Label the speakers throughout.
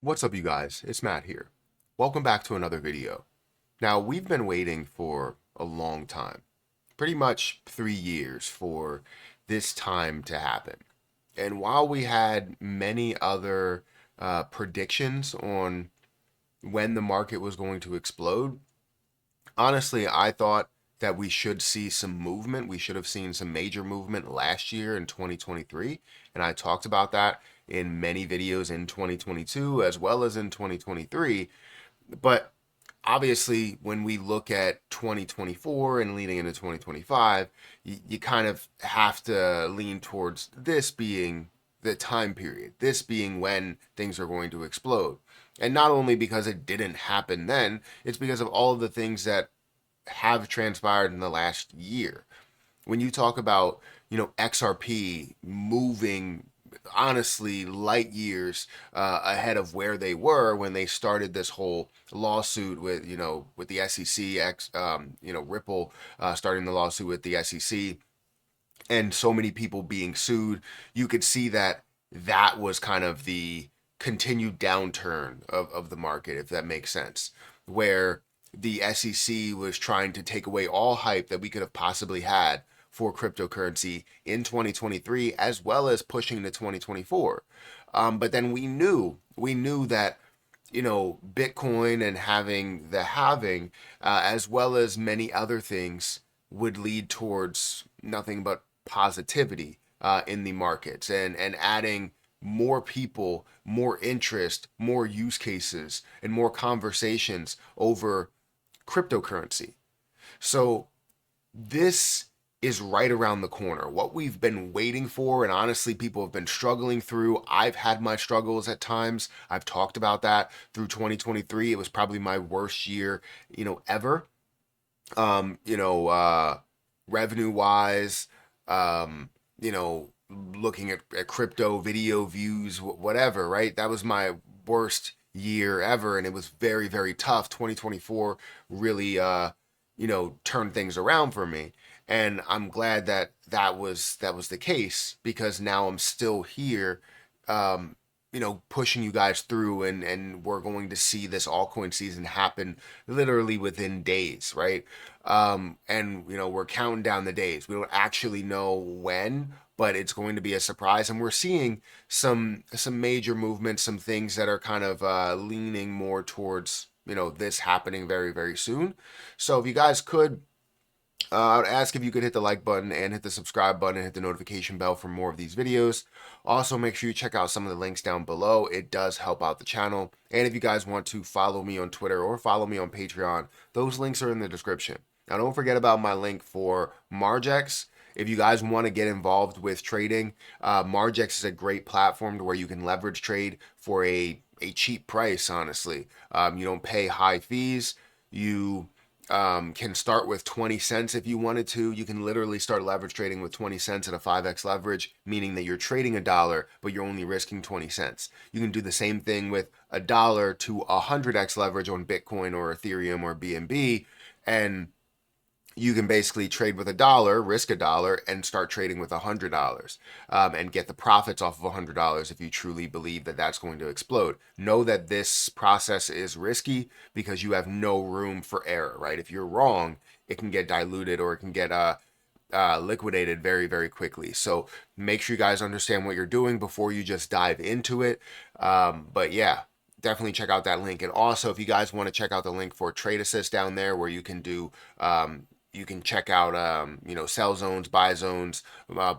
Speaker 1: What's up, you guys? It's Matt here. Welcome back to another video. Now, we've been waiting for a long time, pretty much 3 years for this time to happen. And while we had many other predictions on when the market was going to explode, honestly, I thought that we should see some movement. We should have seen some major movement last year in 2023. And I talked about that in many videos in 2022 as well as in 2023. But obviously, when we look at 2024 and leading into 2025, you kind of have to lean towards this being the time period, this being when things are going to explode. And not only because it didn't happen then, it's because of all of the things that have transpired in the last year. When you talk about, XRP moving honestly light years ahead of where they were when they started this whole lawsuit with with the SEC, Ripple starting the lawsuit with the SEC, and so many people being sued, you could see that that was kind of the continued downturn of the market, if that makes sense, where the SEC was trying to take away all hype that we could have possibly had for cryptocurrency in 2023 as well as pushing to 2024. But then we knew that Bitcoin and having the halving, as well as many other things, would lead towards nothing but positivity in the markets and adding more people, more interest, more use cases, and more conversations over cryptocurrency. So this is right around the corner. What we've been waiting for, and honestly, people have been struggling through. I've had my struggles at times. I've talked about that through 2023. It was probably my worst year, ever. Um, you know, uh, Revenue wise, um, looking at crypto video views, whatever, right? That was my worst year ever, and it was very, very tough. 2024 really, turned things around for me, and I'm glad that that was the case because now I'm still here, pushing you guys through, and we're going to see this altcoin season happen literally within days, right? And we're counting down the days. We don't actually know when, but it's going to be a surprise, and we're seeing some major movements, some things that are kind of leaning more towards this happening very, very soon. So if you guys could, I would ask if you could hit the like button and hit the subscribe button and hit the notification bell for more of these videos. Also, make sure you check out some of the links down below. It does help out the channel. And if you guys want to follow me on Twitter or follow me on Patreon, those links are in the description. Now, don't forget about my link for Margex. If you guys want to get involved with trading, Margex is a great platform to where you can leverage trade for a cheap price, honestly. You don't pay high fees. You can start with 20 cents if you wanted to. You can literally start leverage trading with 20 cents at a 5x leverage, meaning that you're trading a dollar, but you're only risking 20 cents. You can do the same thing with a dollar to 100x leverage on Bitcoin or Ethereum or BNB, and you can basically trade with a dollar, risk a dollar, and start trading with $100, and get the profits off of $100 if you truly believe that that's going to explode. Know that this process is risky because you have no room for error, right? If you're wrong, it can get diluted or it can get liquidated very, very quickly. So make sure you guys understand what you're doing before you just dive into it. But yeah, definitely check out that link. And also, if you guys want to check out the link for Trade Assist down there, where you can do you can check out sell zones, buy zones,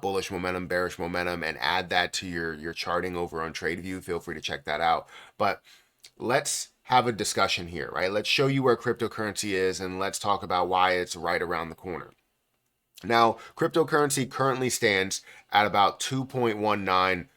Speaker 1: bullish momentum, bearish momentum, and add that to your charting over on TradeView. Feel free to check that out. But let's have a discussion here, right? Let's show you where cryptocurrency is, and let's talk about why it's right around the corner. Now, cryptocurrency currently stands at about 2.19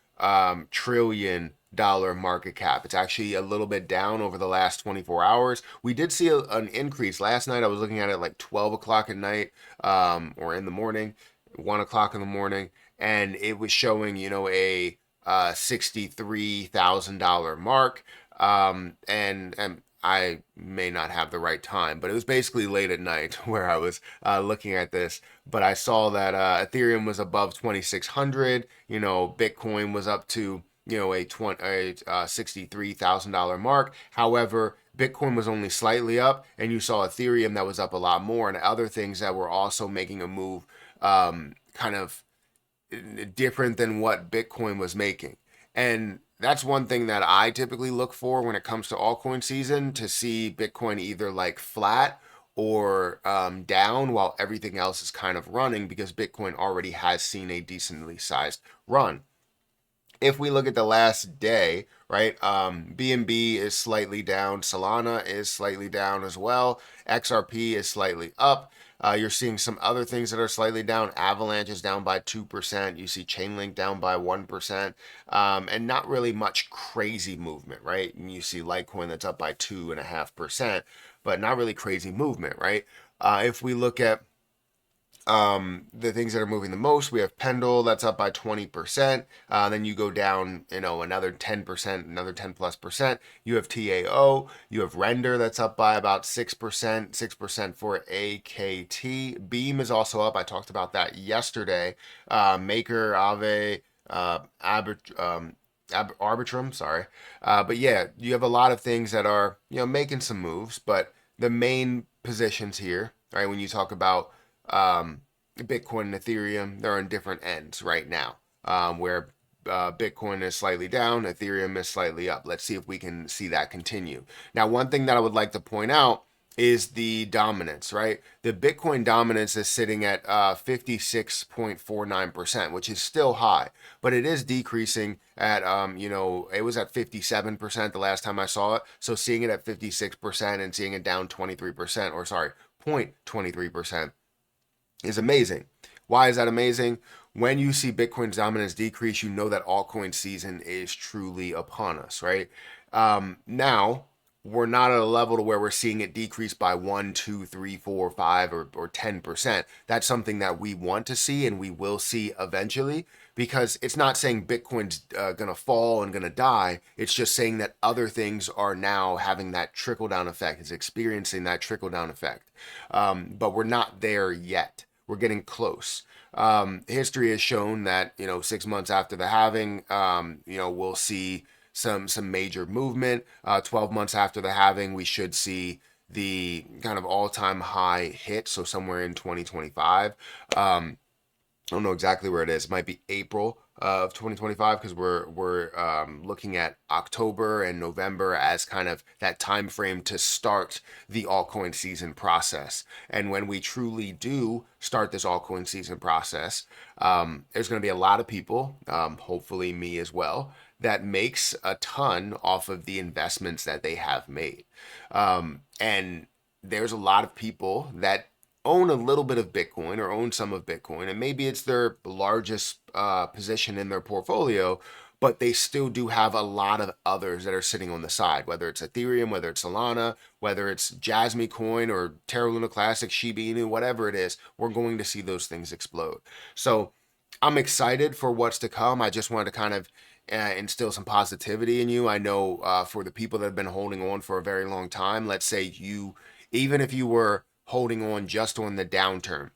Speaker 1: trillion dollar market cap. It's actually a little bit down over the last 24 hours. We did see an increase last night. I was looking at it like 12 o'clock at night, or in the morning, 1 o'clock in the morning, and it was showing a $63,000 mark. And I may not have the right time, but it was basically late at night where I was looking at this. But I saw that Ethereum was above 2,600. Bitcoin was up to a $63,000 mark. However, Bitcoin was only slightly up, and you saw Ethereum that was up a lot more, and other things that were also making a move, kind of different than what Bitcoin was making. And that's one thing that I typically look for when it comes to altcoin season, to see Bitcoin either like flat or down while everything else is kind of running, because Bitcoin already has seen a decently sized run. If we look at the last day, right, BNB is slightly down, Solana is slightly down as well, XRP is slightly up. You're seeing some other things that are slightly down. Avalanche is down by 2%. You see Chainlink down by 1%, and not really much crazy movement, right? And you see Litecoin that's up by 2.5%, but not really crazy movement, right? If we look at the things that are moving the most, we have Pendle that's up by 20%. Then you go down, another 10%, another 10 plus percent. You have TAO, you have Render that's up by about 6%, 6% for AKT. Beam is also up. I talked about that yesterday. Maker, Aave, Arbitrum, sorry. But yeah, you have a lot of things that are, making some moves, but the main positions here, right, when you talk about Bitcoin and Ethereum, they're on different ends right now, where Bitcoin is slightly down, Ethereum is slightly up. Let's see if we can see that continue. Now, one thing that I would like to point out is the dominance, right? The Bitcoin dominance is sitting at 56.49%, which is still high, but it is decreasing at, it was at 57% the last time I saw it. So seeing it at 56% and seeing it down 23%, or sorry, 0.23%, is amazing. Why is that amazing? When you see Bitcoin's dominance decrease, you know that altcoin season is truly upon us, right? Now, we're not at a level to where we're seeing it decrease by 1, 2, 3, 4, 5, or 10%. That's something that we want to see and we will see eventually, because it's not saying Bitcoin's going to fall and going to die. It's just saying that other things are now having that trickle down effect. It's experiencing that trickle down effect. But we're not there yet. We're getting close. History has shown that 6 months after the halving, we'll see some major movement. 12 months after the halving, we should see the kind of all-time high hit. So somewhere in 2025. I don't know exactly where it is. It might be April of 2025, because we're looking at October and November as kind of that time frame to start the altcoin season process. And when we truly do start this altcoin season process, there's going to be a lot of people, hopefully me as well, that makes a ton off of the investments that they have made. And there's a lot of people that own a little bit of Bitcoin or own some of Bitcoin, and maybe it's their largest position in their portfolio, but they still do have a lot of others that are sitting on the side, whether it's Ethereum, whether it's Solana, whether it's Jasmy Coin or Terra Luna Classic, Shiba Inu, whatever it is. We're going to see those things explode. So I'm excited for what's to come. I just wanted to kind of instill some positivity in you. I know for the people that have been holding on for a very long time, let's say even if you were holding on just on the downturn,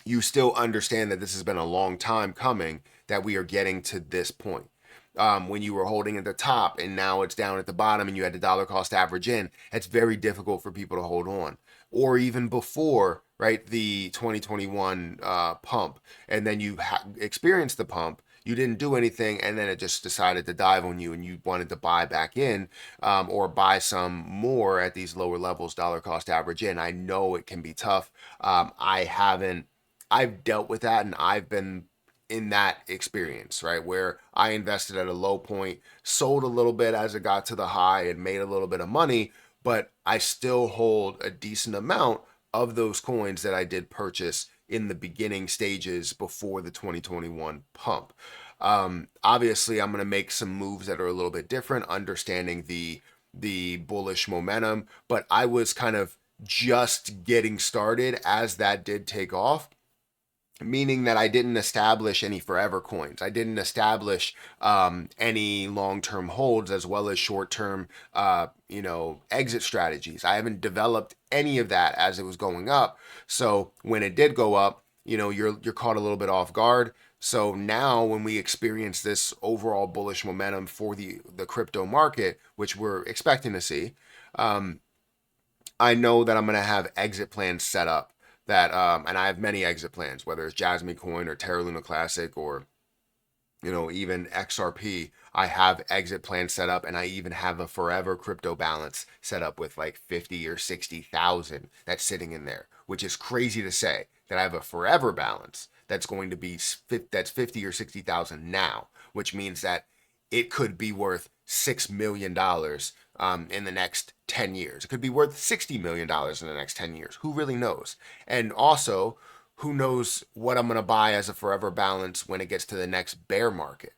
Speaker 1: you still understand that this has been a long time coming, that we are getting to this point. When you were holding at the top and now it's down at the bottom and you had the dollar cost average in, it's very difficult for people to hold on. Or even before, right, the 2021 pump, and then you experienced the pump, you didn't do anything, and then it just decided to dive on you and you wanted to buy back in, or buy some more at these lower levels, dollar cost average in. I know it can be tough. I've dealt with that, and I've been in that experience, right, where I invested at a low point, sold a little bit as it got to the high, and made a little bit of money, but I still hold a decent amount of those coins that I did purchase in the beginning stages before the 2021 pump. Obviously, I'm going to make some moves that are a little bit different, understanding the bullish momentum, but I was kind of just getting started as that did take off, meaning that I didn't establish any forever coins. I didn't establish any long-term holds as well as short-term, exit strategies. I haven't developed any of that as it was going up. So when it did go up, you're caught a little bit off guard. So now when we experience this overall bullish momentum for the crypto market, which we're expecting to see, I know that I'm going to have exit plans set up that, and I have many exit plans, whether it's Jasmine Coin or Terra Luna Classic or, even XRP. I have exit plans set up, and I even have a forever crypto balance set up with like 50 or 60,000 that's sitting in there, which is crazy to say that I have a forever balance that's going to be that's 50 or 60,000 now, which means that it could be worth $6 million in the next 10 years. It could be worth $60 million in the next 10 years. Who really knows? And also, who knows what I'm going to buy as a forever balance when it gets to the next bear market.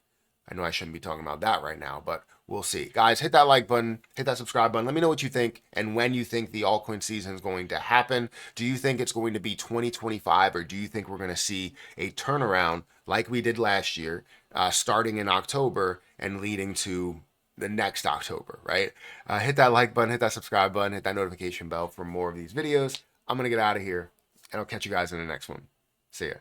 Speaker 1: I know I shouldn't be talking about that right now, but we'll see. Guys, hit that like button, hit that subscribe button. Let me know what you think and when you think the altcoin season is going to happen. Do you think it's going to be 2025, or do you think we're going to see a turnaround like we did last year, starting in October and leading to the next October, right? Hit that like button, hit that subscribe button, hit that notification bell for more of these videos. I'm going to get out of here, and I'll catch you guys in the next one. See ya.